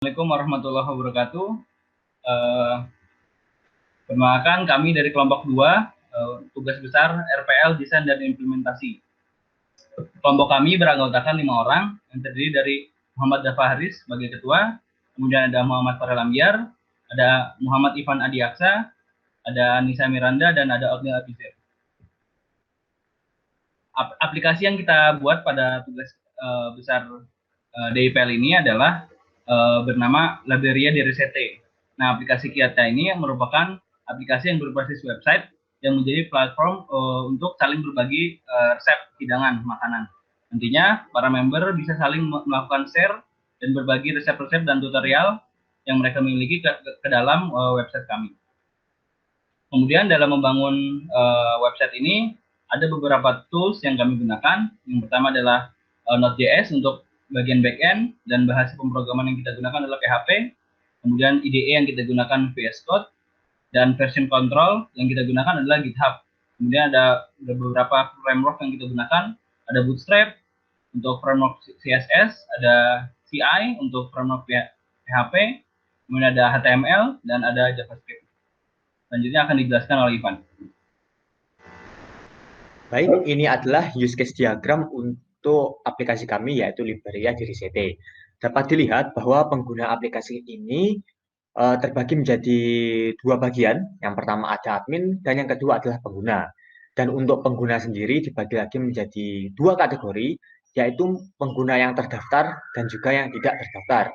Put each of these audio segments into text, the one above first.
Assalamualaikum warahmatullahi wabarakatuh. Perkenalkan kami dari kelompok 2, tugas besar RPL Desain dan Implementasi. Kelompok kami beranggotakan 5 orang yang terdiri dari Muhammad Dafa Haris sebagai ketua, kemudian ada Muhammad Farel Ambiar, ada Muhammad Ivan Adiaksa, ada Anissa Miranda, dan ada Otnil Abizir. Aplikasi yang kita buat pada tugas besar DIPL ini adalah bernama Libraria di Risete. Nah, aplikasi kita ini merupakan aplikasi yang berbasis website yang menjadi platform untuk saling berbagi resep hidangan makanan. Nantinya para member bisa saling melakukan share dan berbagi resep-resep dan tutorial yang mereka miliki ke dalam website kami. Kemudian dalam membangun website ini ada beberapa tools yang kami gunakan. Yang pertama adalah Node.js untuk bagian backend, dan bahasa pemrograman yang kita gunakan adalah PHP. Kemudian IDE yang kita gunakan VS Code, dan version control yang kita gunakan adalah GitHub. Kemudian ada beberapa framework yang kita gunakan, ada Bootstrap untuk framework CSS, ada CI untuk framework PHP, kemudian ada HTML, dan ada JavaScript. Selanjutnya akan dijelaskan oleh Ivan. Baik, ini adalah use case diagram untuk aplikasi kami, yaitu Libraria di Risete. Dapat dilihat bahwa pengguna aplikasi ini terbagi menjadi dua bagian. Yang pertama ada admin, dan yang kedua adalah pengguna. Dan untuk pengguna sendiri dibagi lagi menjadi dua kategori, yaitu pengguna yang terdaftar dan juga yang tidak terdaftar.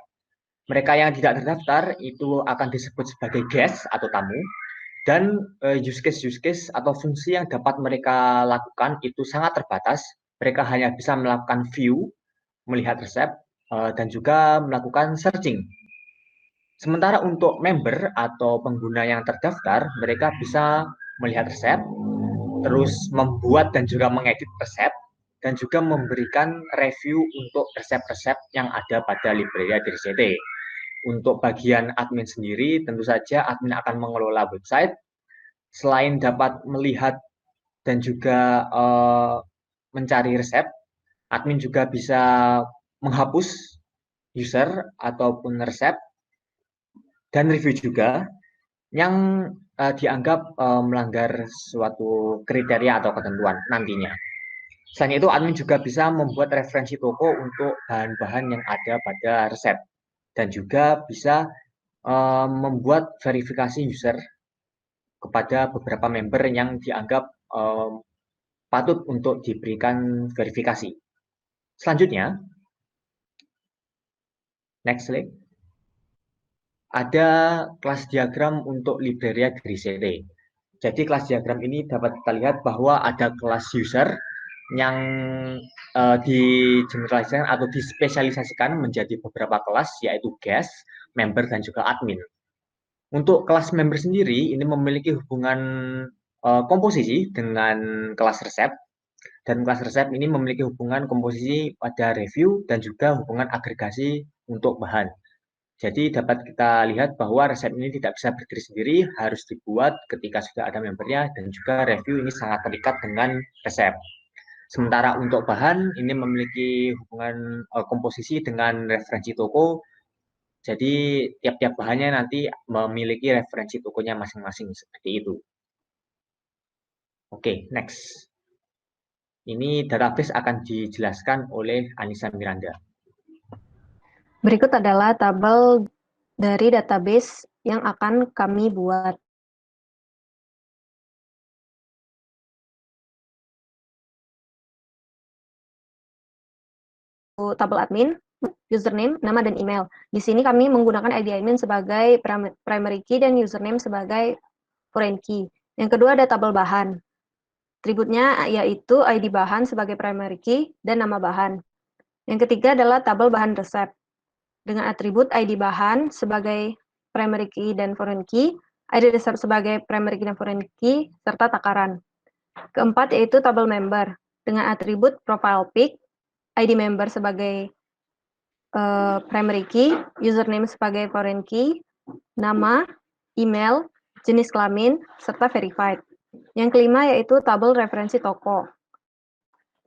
Mereka yang tidak terdaftar itu akan disebut sebagai guest atau tamu, dan use case atau fungsi yang dapat mereka lakukan itu sangat terbatas. Mereka hanya bisa melakukan view, melihat resep, dan juga melakukan searching. Sementara untuk member atau pengguna yang terdaftar, mereka bisa melihat resep, terus membuat dan juga mengedit resep, dan juga memberikan review untuk resep-resep yang ada pada Libraria di Risete. Untuk bagian admin sendiri, tentu saja admin akan mengelola website. Selain dapat melihat dan juga mencari resep, admin juga bisa menghapus user ataupun resep, dan review juga yang dianggap melanggar suatu kriteria atau ketentuan nantinya. Selain itu, admin juga bisa membuat referensi toko untuk bahan-bahan yang ada pada resep, dan juga bisa membuat verifikasi user kepada beberapa member yang dianggap patut untuk diberikan verifikasi. Selanjutnya, next slide. Ada kelas diagram untuk Libraria di Risete. Jadi kelas diagram ini dapat kita lihat bahwa ada kelas user yang digeneralisasikan atau dispesialisasikan menjadi beberapa kelas, yaitu guest, member, dan juga admin. Untuk kelas member sendiri ini memiliki hubungan komposisi dengan kelas resep, dan kelas resep ini memiliki hubungan komposisi pada review dan juga hubungan agregasi untuk bahan. Jadi dapat kita lihat bahwa resep ini tidak bisa berdiri sendiri, harus dibuat ketika sudah ada membernya, dan juga review ini sangat terikat dengan resep. Sementara untuk bahan ini memiliki hubungan komposisi dengan referensi toko. Jadi tiap-tiap bahannya nanti memiliki referensi tokonya masing-masing, seperti itu. Oke, next. Ini database akan dijelaskan oleh Anissa Miranda. Berikut adalah tabel dari database yang akan kami buat. Tabel admin, username, nama, dan email. Di sini kami menggunakan ID admin sebagai primary key dan username sebagai foreign key. Yang kedua ada tabel bahan. Atributnya yaitu ID bahan sebagai primary key dan nama bahan. Yang ketiga adalah tabel bahan resep dengan atribut ID bahan sebagai primary key dan foreign key, ID resep sebagai primary key dan foreign key, serta takaran. Keempat yaitu tabel member dengan atribut profile pic, ID member sebagai primary key, username sebagai foreign key, nama, email, jenis kelamin, serta verified. Yang kelima yaitu tabel referensi toko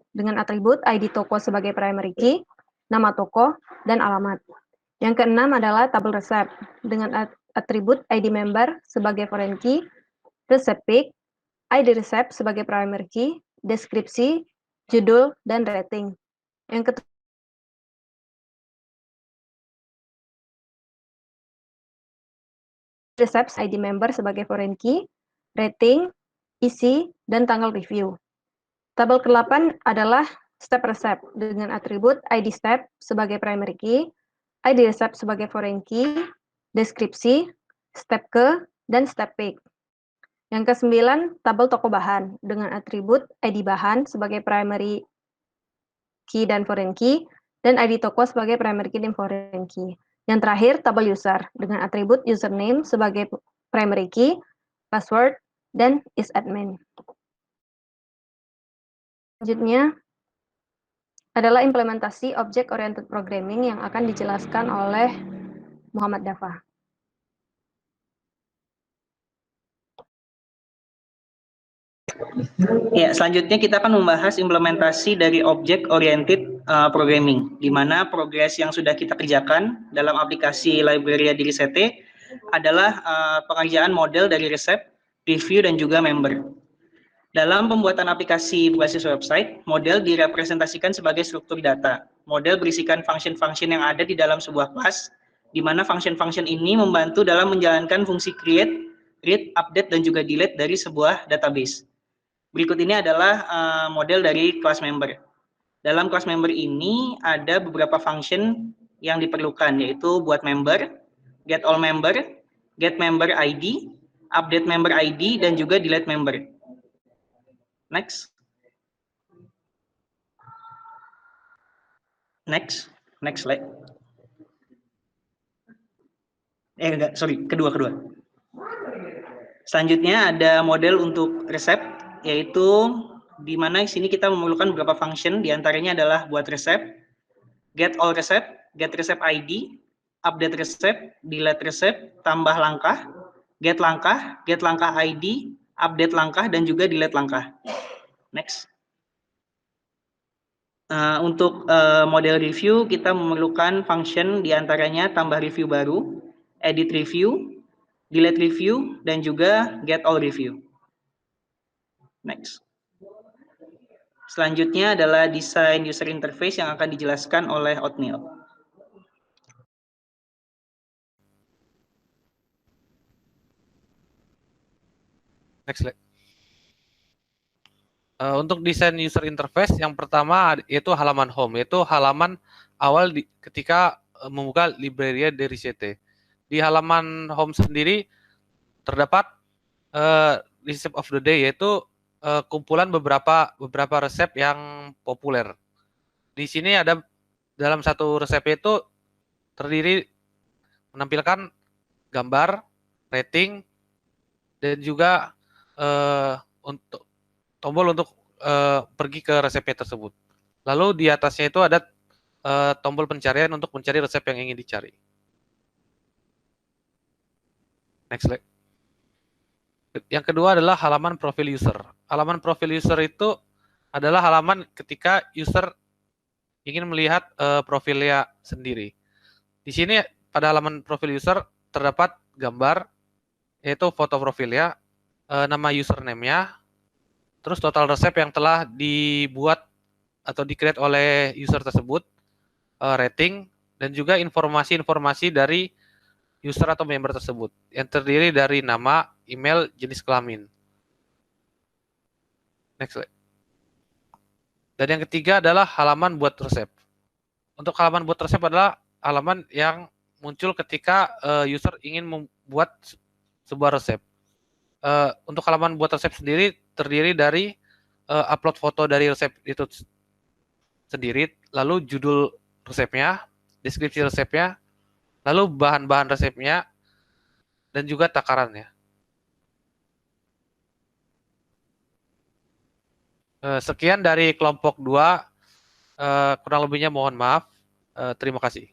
dengan atribut ID toko sebagai primary key, nama toko, dan alamat. Yang keenam adalah tabel resep dengan atribut ID member sebagai foreign key, resep pick, ID resep sebagai primary key, deskripsi, judul, dan rating. Yang resep ID member sebagai foreign key, rating, isi, dan tanggal review. Tabel ke-8 adalah step resep dengan atribut ID step sebagai primary key, ID resep sebagai foreign key, deskripsi, step ke, dan step pick. Yang ke-9, tabel toko bahan dengan atribut ID bahan sebagai primary key dan foreign key, dan ID toko sebagai primary key dan foreign key. Yang terakhir, tabel user dengan atribut username sebagai primary key, password, dan is-admin. Selanjutnya adalah implementasi object-oriented programming yang akan dijelaskan oleh Muhammad Dafa. Ya, selanjutnya kita akan membahas implementasi dari object-oriented programming, di mana progres yang sudah kita kerjakan dalam aplikasi Library di Risete adalah pengerjaan model dari resep, review, dan juga member. Dalam pembuatan aplikasi berbasis website, model direpresentasikan sebagai struktur data. Model berisikan function-function yang ada di dalam sebuah kelas, di mana function-function ini membantu dalam menjalankan fungsi create, read, update, dan juga delete dari sebuah database. Berikut ini adalah model dari class member. Dalam class member ini ada beberapa function yang diperlukan, yaitu buat member, get all member, get member ID, update member ID, dan juga delete member. Next. Next slide. Kedua. Selanjutnya ada model untuk resep, yaitu di mana di sini kita memerlukan beberapa function, diantaranya adalah buat resep, get all resep, get resep ID, update resep, delete resep, tambah langkah, get langkah ID, update langkah, dan juga delete langkah. Next. Untuk model review, kita memerlukan function diantaranya tambah review baru, edit review, delete review, dan juga get all review. Next. Selanjutnya adalah desain user interface yang akan dijelaskan oleh Otniel. Next slide. Untuk desain user interface, yang pertama yaitu halaman home, yaitu halaman awal ketika membuka Library di Risete. Di halaman home sendiri terdapat recipe of the day, yaitu kumpulan beberapa resep yang populer. Di sini ada dalam satu resep itu terdiri menampilkan gambar, rating, dan juga untuk tombol untuk pergi ke resepnya tersebut. Lalu di atasnya itu ada tombol pencarian untuk mencari resep yang ingin dicari. Next slide. Yang kedua adalah halaman profil user. Halaman profil user itu adalah halaman ketika user ingin melihat profilnya sendiri. Di sini pada halaman profil user terdapat gambar, yaitu foto profilnya, nama username-nya, terus total resep yang telah dibuat atau di-create oleh user tersebut, rating, dan juga informasi-informasi dari user atau member tersebut, yang terdiri dari nama, email, jenis kelamin. Next slide. Dan yang ketiga adalah halaman buat resep. Untuk halaman buat resep adalah halaman yang muncul ketika user ingin membuat sebuah resep. Untuk halaman buat resep sendiri terdiri dari upload foto dari resep itu sendiri, lalu judul resepnya, deskripsi resepnya, lalu bahan-bahan resepnya, dan juga takarannya. Sekian dari kelompok 2, kurang lebihnya mohon maaf. Terima kasih.